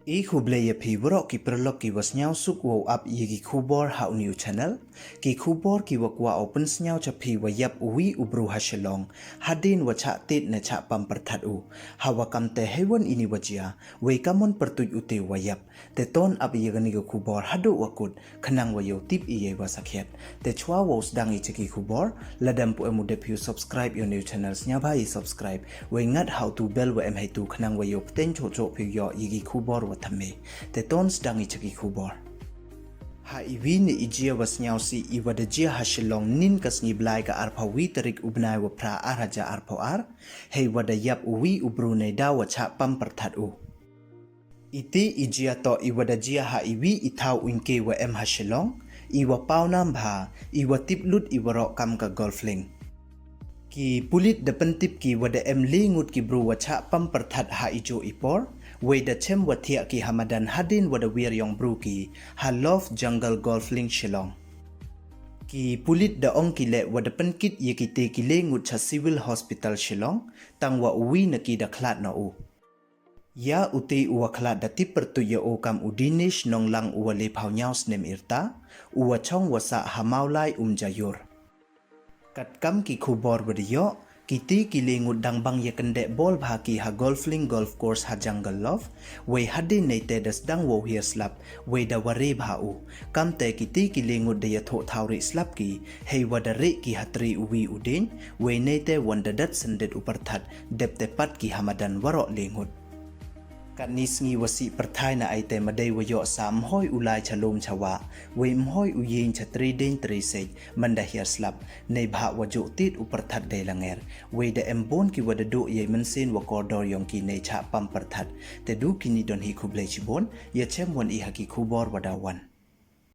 I kublaya pi borok ki perlok ki was nyau suk wow up yegi kubor hau new channel ki kubor ki wakwa open nyau chapi wa yap uwi ubru ha Shillong hadin wa cha tit na cha pam Pyrthat u hawa kam te hewan ini wajia we kamon pertuj ute wa yap te ton up yegani go kubor hadu wakut khanang wa yo tip iye wa sakhet te chwa wo sdang i cheki kubor ladam pu emu de piu subscribe your new channels nya bhai subscribe we ngat how to bell wa em hai tu khanang wa yo pten cho cho piu yo yegi kubor thame te ton sdang i cheki kubor ha iwi ni ijia was nyau si iwa de jia ha Shillong nin kasngi blai ka arpawi tarik ubnai wa pra araja arpoar hei wa de yap uwi ubru ne da wa cha pam Pyrthat u iti ijia to iwa de jia ha iwi ithau unke wa em ha Shillong iwa paunam bha iwa tiplut iwa ro kam ka golfling ki pulit de pentip ki wa de em lingut ki bru wa cha pam Pyrthat ha ijo ipor we da chem wa thia ki hamadan hadin wa da wir yong bru ki ha love jungle golfling Shillong ki pulit da ong ki le wa da penkit ye ki te ki lengut cha civil hospital Shillong tang wa uwi na ki da khlat na u ya uti uwa khlat da ti pertu ye o kam udinish nong lang uwa le phau nyaus nem irta uwa chong wa sa hamaulai jayur kat kam ki khubor badiyo kiti kilingut dang bang ye kende bol bhaki ha golfling golf course ha jungle love we hadi neite das dang wo here slap we da ware bha u kam te kiti kilingut de yatho thauri slap ki heiwa da re ki hatri uwi udin we neite wanda dat sendet Pyrthat depte pat ki hamadan waro lengut kat nisngi wasi perthai na aite madai wayo sam hoi ulai chalom chawa we mhoi uyin chatri den trisej manda here slap nei bha wajo tit Pyrthat de langer we de embon ki wada do ye mensin wa kordor yong ki nei cha pam Pyrthat te du kini don hi khuble chibon ye chem won I haki khubor wadawan